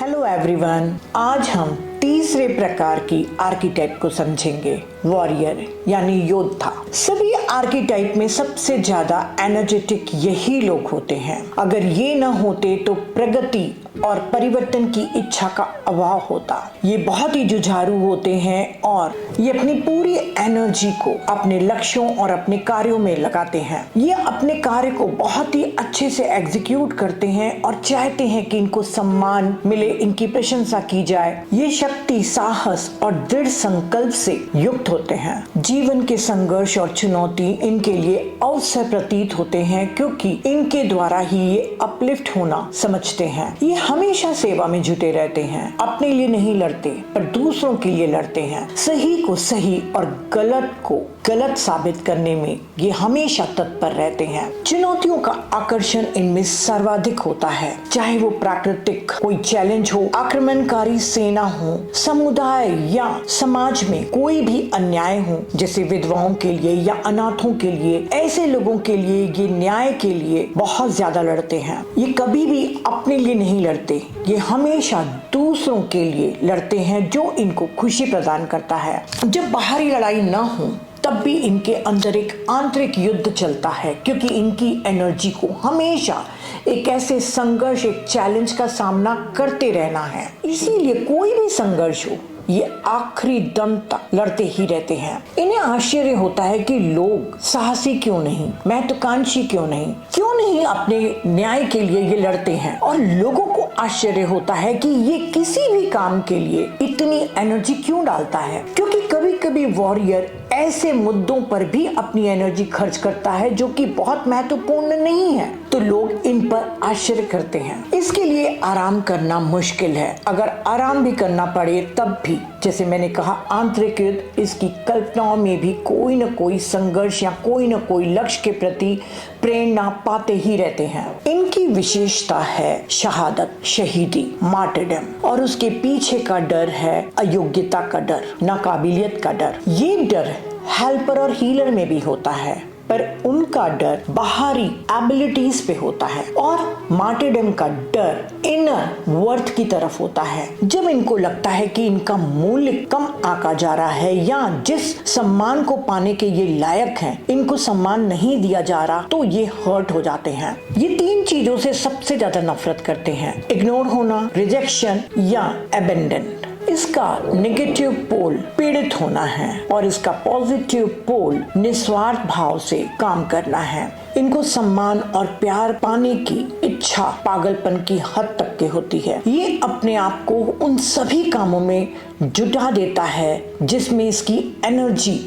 Hello everyone, आज हम तीसरे प्रकार की आर्किटाइप को समझेंगे, वॉरियर यानी योद्धा। सभी आर्किटाइप में सबसे ज्यादा एनर्जेटिक यही लोग होते हैं। अगर ये न होते तो प्रगति और परिवर्तन की इच्छा का अभाव होता। ये बहुत ही जुझारू होते हैं और ये अपनी पूरी एनर्जी को अपने लक्ष्यों और अपने कार्यों में लगाते हैं। ये अपने कार्य को बहुत ही अच्छे से एग्जीक्यूट करते हैं और चाहते हैं कि इनको सम्मान मिले, इनकी प्रशंसा की जाए। ये शक्ति, साहस और दृढ़ संकल्प से युक्त होते हैं। जीवन के संघर्ष और चुनौती इनके लिए अवसर प्रतीत होते हैं, क्योंकि इनके द्वारा ही ये अपलिफ्ट होना समझते हैं। ये हमेशा सेवा में जुटे रहते हैं। अपने लिए नहीं लड़ते पर दूसरों के लिए लड़ते हैं। सही को सही और गलत को गलत साबित करने में ये हमेशा तत्पर रहते हैं। चुनौतियों का आकर्षण इनमें सर्वाधिक होता है, चाहे वो प्राकृतिक कोई चैलेंज हो, आक्रमणकारी सेना हो, समुदाय या समाज में कोई भी अन्याय हो, जैसे विधवाओं के लिए या अनाथों के लिए। ऐसे लोगों के लिए ये न्याय के लिए बहुत ज्यादा लड़ते हैं। ये कभी भी अपने लिए नहीं लड़ते, ये हमेशा दूसरों के लिए लड़ते हैं, जो इनको खुशी प्रदान करता है। जब बाहरी लड़ाई न हो तब भी इनके अंदर एक आंतरिक युद्ध चलता है, क्योंकि इनकी एनर्जी को हमेशा एक ऐसे संघर्ष, एक चैलेंज का सामना करते रहना है। इसीलिए कोई भी संघर्ष हो, ये आखिरी दम तक लड़ते ही रहते हैं। इन्हें आश्चर्य होता है कि लोग साहसी क्यों नहीं, महत्वाकांक्षी क्यों नहीं अपने न्याय के लिए ये लड़ते हैं। और लोगों को आश्चर्य होता है कि ये किसी भी काम के लिए इतनी एनर्जी क्यों डालता है, क्योंकि कभी कभी वॉरियर ऐसे मुद्दों पर भी अपनी एनर्जी खर्च करता है जो कि बहुत महत्वपूर्ण नहीं है, तो लोग इन पर आश्चर्य करते हैं। इसके लिए आराम करना मुश्किल है। अगर आराम भी करना पड़े तब भी, जैसे मैंने कहा, आंतरिक युद्ध, इसकी कल्पनाओं में भी कोई न कोई संघर्ष या कोई न कोई लक्ष्य के प्रति प्रेरणा पाते ही रहते हैं। इनकी विशेषता है शहादत, शहीदी, मार्टरडम, और उसके पीछे का डर है अयोग्यता का डर, नाकाबिलियत का डर। ये डर हेल्पर और हीलर में भी होता है, पर उनका डर बाहरी एबिलिटीज पे होता है। और मार्टरडम का डर इनर वर्थ की तरफ होता है। जब इनको लगता है कि इनका मूल्य कम आंका जा रहा है या जिस सम्मान को पाने के ये लायक हैं, इनको सम्मान नहीं दिया जा रहा, तो ये हर्ट हो जाते हैं। ये तीन चीजों से सबसे ज्यादा नफरत करते हैं: इग्नोर होना, रिजेक्शन या अबेंडन। इसका नेगेटिव पोल पीड़ित होना है और इसका पॉजिटिव पोल निस्वार्थ भाव से काम करना है। इनको सम्मान और प्यार पाने की इच्छा पागलपन की हद तक की होती है। ये अपने आप को उन सभी कामों में जुटा देता है जिसमें इसकी एनर्जी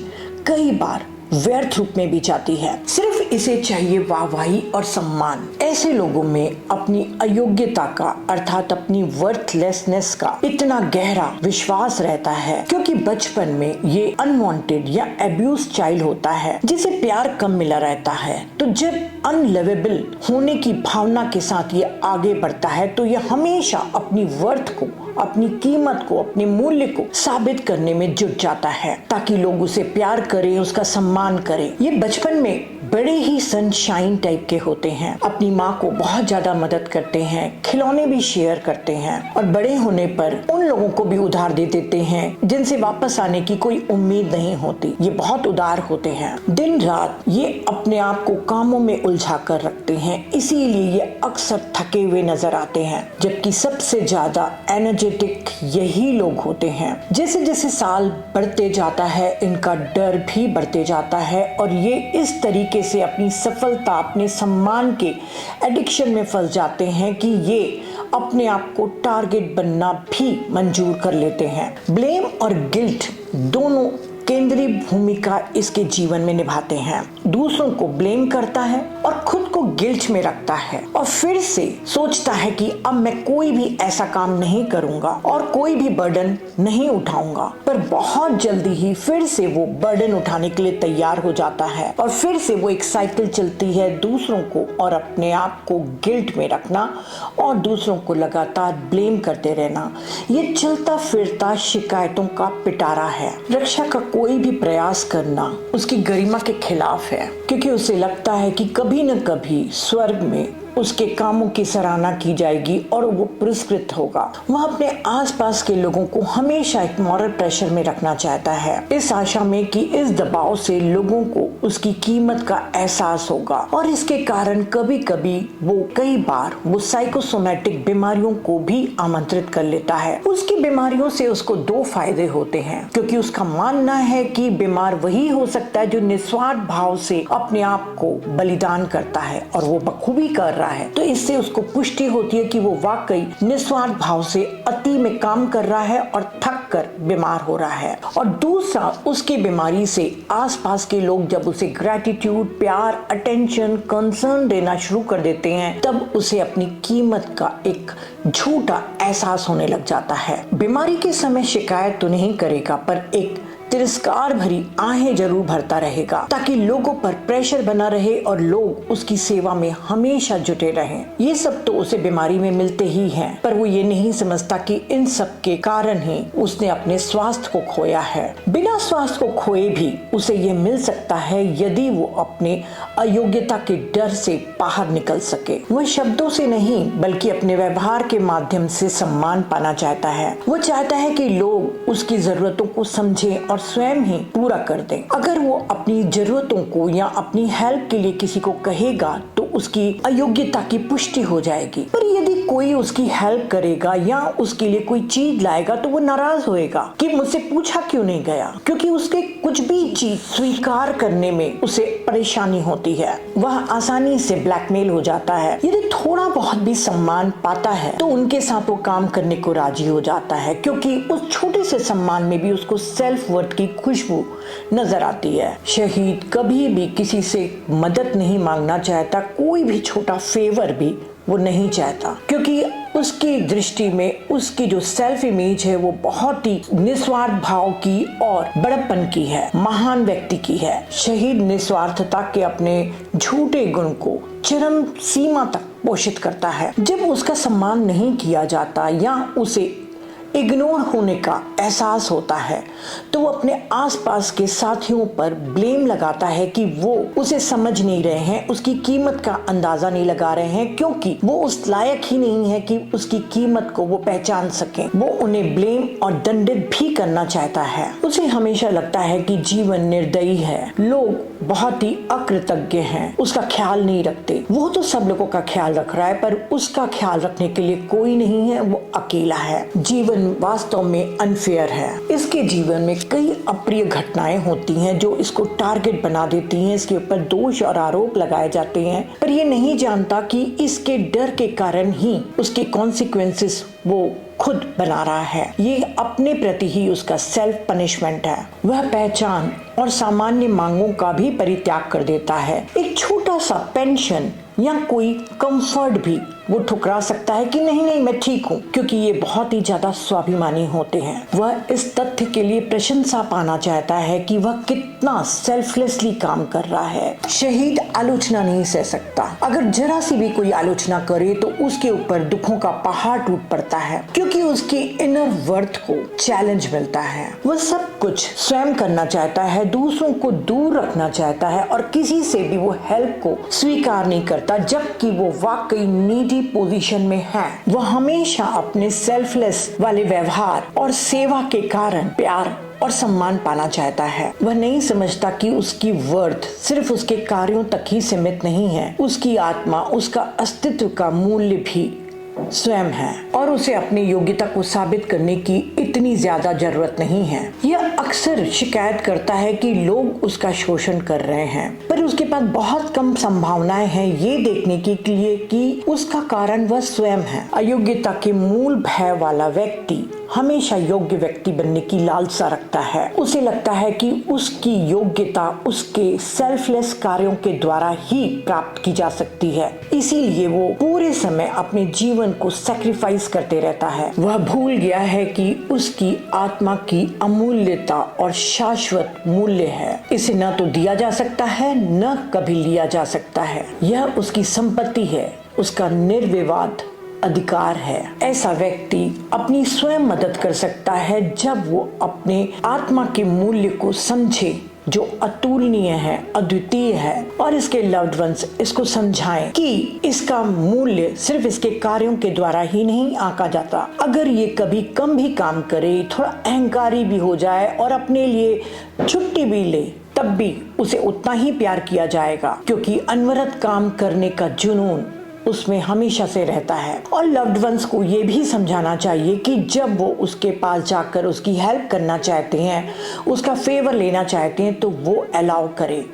कई बार व्यर्थ रूप में भी जाती है। सिर्फ इसे चाहिए वाहवाही और सम्मान। ऐसे लोगों में अपनी अयोग्यता का, अर्थात अपनी वर्थलेसनेस का इतना गहरा विश्वास रहता है, क्योंकि बचपन में ये अनवांटेड या अब्यूज चाइल्ड होता है, जिसे प्यार कम मिला रहता है। तो जब अनलवेबल होने की भावना के साथ ये आगे बढ़ता है, तो ये हमेशा अपनी वर्थ को, अपनी कीमत को, अपने मूल्य को साबित करने में जुट जाता है, ताकि लोग उसे प्यार करें, उसका सम्मान करें। ये बचपन में बड़े ही सनशाइन टाइप के होते हैं, अपनी माँ को बहुत ज्यादा मदद करते हैं, खिलौने भी शेयर करते हैं, और बड़े होने पर उन लोगों को भी उधार दे देते हैं जिनसे वापस आने की कोई उम्मीद नहीं होती। ये बहुत उदार होते हैं। दिन रात ये अपने आप को कामों में उलझा कर रखते हैं, इसीलिए ये अक्सर थके हुए नजर आते हैं। जबकि सबसे ज्यादा एनर्जेटिक यही लोग होते हैं। जैसे जैसे साल बढ़ते जाता है, इनका डर भी बढ़ते जाता है और ये इस तरीके से अपनी सफलता, अपने सम्मान के एडिक्शन में फंस जाते हैं कि ये अपने आप को टारगेट बनना भी मंजूर कर लेते हैं। ब्लेम और गिल्ट दोनों केंद्रीय भूमिका इसके जीवन में निभाते हैं। दूसरों को ब्लेम करता है और खुद को गिल्ट में रखता है, और फिर से सोचता है कि अब मैं कोई भी ऐसा काम नहीं करूंगा और कोई भी बर्डन नहीं उठाऊंगा। पर बहुत जल्दी ही फिर से वो बर्डन उठाने के लिए तैयार हो जाता है, और फिर से वो एक साइकिल चलती है, दूसरों को और अपने आप को गिल्ट में रखना और दूसरों को लगातार ब्लेम करते रहना। ये चलता फिरता शिकायतों का पिटारा है। रक्षा का कोई भी प्रयास करना उसकी गरिमा के खिलाफ है, क्योंकि उसे लगता है कि कभी न कभी स्वर्ग में उसके कामों की सराहना की जाएगी और वो पुरस्कृत होगा। वह अपने आसपास के लोगों को हमेशा एक मॉरल प्रेशर में रखना चाहता है, इस आशा में कि इस दबाव से लोगों को उसकी कीमत का एहसास होगा और इसके कारण कभी कभी कई बार वो साइकोसोमैटिक बीमारियों को भी आमंत्रित कर लेता है। उसकी बीमारियों से उसको दो फायदे होते हैं, क्योंकि उसका मानना है कि बीमार वही हो सकता है जो निस्वार्थ भाव से अपने आप को बलिदान करता है और वो बखूबी कर रहा है। तो इससे उसको पुष्टि होती है कि वो वाकई निस्वार्थ भाव से अति में काम कर रहा है और थक कर बीमार हो रहा है। और दूसरा, उसकी बीमारी से आसपास के लोग जब उसे ग्रैटिट्यूड, प्यार, अटेंशन, कंसर्न देना शुरू कर देते हैं, तब उसे अपनी कीमत का एक झूठा एहसास होने लग जाता है। बीमारी के समय शिकायत तो नहीं करेगा, पर एक तिरस्कार भरी आहें जरूर भरता रहेगा, ताकि लोगों पर प्रेशर बना रहे और लोग उसकी सेवा में हमेशा जुटे रहें। ये सब तो उसे बीमारी में मिलते ही हैं, पर वो ये नहीं समझता कि इन सब के कारण ही उसने अपने स्वास्थ्य को खोया है। बिना स्वास्थ्य को खोए भी उसे ये मिल सकता है यदि वो अपने अयोग्यता के डर से बाहर निकल सके। वह शब्दों से नहीं बल्कि अपने व्यवहार के माध्यम से सम्मान पाना चाहता है। वो चाहता है कि लोग उसकी जरूरतों को समझें और स्वयं ही पूरा कर दें। अगर वो अपनी जरूरतों को या अपनी हेल्प के लिए किसी को कहेगा तो उसकी अयोग्यता की पुष्टि हो जाएगी। पर यदि कोई उसकी हेल्प करेगा या उसके लिए कोई चीज लाएगा तो वो नाराज होएगा कि मुझसे पूछा क्यों नहीं गया, क्योंकि उसके कुछ भी चीज स्वीकार करने में उसे परेशानी होती है। वह आसानी से ब्लैकमेल हो जाता है। यदि थोड़ा बहुत भी सम्मान पाता है तो उनके साथ वो काम करने को राजी हो जाता है, क्योंकि उस छोटे से सम्मान में भी उसको सेल्फ वर्थ की खुशबू नजर आती है। शहीद कभी भी किसी से मदद नहीं मांगना चाहता, कोई भी छोटा फेवर भी वो नहीं चाहता, क्योंकि उसकी दृष्टि में उसकी जो सेल्फ इमेज है वो बहुत ही निस्वार्थ भाव की और बड़प्पन की है, महान व्यक्ति की है। शहीद निस्वार्थता के अपने झूठे गुण को चरम सीमा तक पोषित करता है। जब उसका सम्मान नहीं किया जाता या उसे इग्नोर होने का एहसास होता है तो वो अपने आसपास के साथियों पर ब्लेम लगाता है कि वो उसे समझ नहीं रहे हैं, उसकी कीमत का अंदाजा नहीं लगा रहे हैं, क्योंकि वो उस लायक ही नहीं है कि उसकी कीमत को वो पहचान सके। वो उन्हें ब्लेम और दंडित भी करना चाहता है। उसे हमेशा लगता है कि जीवन निर्दयी है, लोग बहुत ही अकृतज्ञ हैं, उसका ख्याल नहीं रखते। वो तो सब लोगों का ख्याल रख रहा है, पर उसका ख्याल रखने के लिए कोई नहीं है, वो अकेला है। जीवन वास्तव में अनफेयर है। इसके जीवन में कई अप्रिय घटनाएं होती हैं जो इसको टारगेट बना देती हैं, इसके ऊपर दोष और आरोप लगाए जाते हैं, पर ये नहीं जानता कि इसके डर के कारण ही उसके कॉन्सिक्वेंसेस वो खुद बना रहा है। ये अपने प्रति ही उसका सेल्फ पनिशमेंट है। वह पहचान और सामान्य मांगों का भी परित्याग कर देता है। एक छोटा सा पेंशन या कोई कंफर्ट भी वो ठुकरा सकता है कि नहीं नहीं मैं ठीक हूँ, क्योंकि ये बहुत ही ज्यादा स्वाभिमानी होते हैं। वह इस तथ्य के लिए प्रशंसा पाना चाहता है कि वह कितना सेल्फलेसली काम कर रहा है। शहीद आलोचना नहीं सह सकता। अगर जरा सी भी कोई आलोचना करे तो उसके ऊपर दुखों का पहाड़ टूट पड़ता है, क्योंकि उसके इनर वर्थ को चैलेंज मिलता है। वह सब कुछ स्वयं करना चाहता है, दूसरों को दूर रखना चाहता है और किसी से भी वो हेल्प को स्वीकार नहीं करता, जबकि वो वाकई नीडी पोजीशन में है। वह हमेशा अपने सेल्फलेस वाले व्यवहार और सेवा के कारण प्यार और सम्मान पाना चाहता है। वह नहीं समझता कि उसकी वर्थ सिर्फ उसके कार्यों तक ही सीमित नहीं है। उसकी आत्मा, उसका अस्तित्व का मूल्य भी स्वयं है और उसे अपनी योग्यता को साबित करने की इतनी ज्यादा जरूरत नहीं है। यह अक्सर शिकायत करता है कि लोग उसका शोषण कर रहे हैं, पर उसके पास बहुत कम संभावनाएं हैं ये देखने के लिए कि उसका कारण वह स्वयं है। अयोग्यता के मूल भय वाला व्यक्ति हमेशा योग्य व्यक्ति बनने की लालसा रखता है। उसे लगता है कि उसकी योग्यता उसके सेल्फलेस कार्यों के द्वारा ही प्राप्त की जा सकती है, इसीलिए वो पूरे समय अपने जीवन को सैक्रिफाइस करते रहता है। वह भूल गया है कि उसकी आत्मा की अमूल्यता और शाश्वत मूल्य है। इसे न तो दिया जा सकता है न कभी लिया जा सकता है। यह उसकी संपत्ति है, उसका निर्विवाद अधिकार है। ऐसा व्यक्ति अपनी स्वयं मदद कर सकता है जब वो अपने आत्मा के मूल्य को समझे जो अतुलनीय है, अद्वितीय है, और इसके लव्ड वंस इसको समझाएं कि इसका मूल्य सिर्फ इसके कार्यों के द्वारा ही नहीं आंका जाता। अगर ये कभी कम भी काम करे, थोड़ा अहंकारी भी हो जाए और अपने लिए छुट्टी भी ले, तब भी उसे उतना ही प्यार किया जाएगा, क्योंकि अनवरत काम करने का जुनून उसमें हमेशा से रहता है। और लव्ड वंस को ये भी समझाना चाहिए कि जब वो उसके पास जाकर उसकी हेल्प करना चाहते हैं, उसका फेवर लेना चाहते हैं, तो वो अलाउ करे,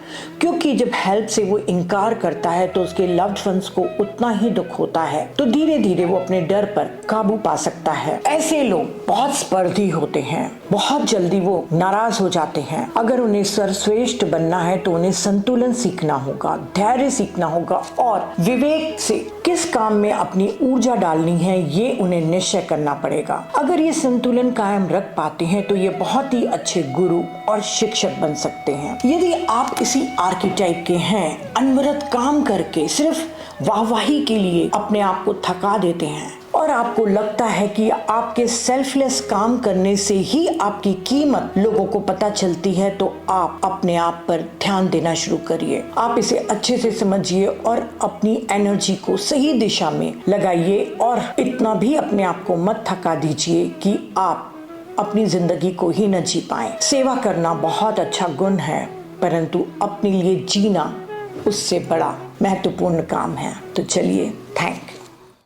क्योंकि जब हेल्प से वो इनकार करता है तो उसके लव्ड वंस को उतना ही दुख होता है। तो धीरे धीरे वो अपने डर पर काबू पा सकता है। ऐसे लोग बहुत स्पर्धी होते हैं, बहुत जल्दी वो नाराज हो जाते हैं। अगर उन्हें सर्वश्रेष्ठ बनना है तो उन्हें संतुलन सीखना होगा, धैर्य सीखना होगा और विवेक से किस काम में अपनी ऊर्जा डालनी है ये उन्हें निश्चय करना पड़ेगा। अगर ये संतुलन कायम रख पाते हैं तो ये बहुत ही अच्छे गुरु और शिक्षक बन सकते हैं। यदि आप इसी आर्किटाइप के हैं, अनवरत काम करके सिर्फ वाहवाही के लिए अपने आप को थका देते हैं और आपको लगता है कि आपके सेल्फलेस काम करने से ही आपकी कीमत लोगों को पता चलती है, तो आप अपने आप पर ध्यान देना शुरू करिए। आप इसे अच्छे से समझिए और अपनी एनर्जी को सही दिशा में लगाइए और इतना भी अपने आप को मत थका दीजिए कि आप अपनी जिंदगी को ही न जी पाएं। सेवा करना बहुत अच्छा गुण है, परंतु अपने लिए जीना उससे बड़ा महत्वपूर्ण काम है। तो चलिए, थैंक यू।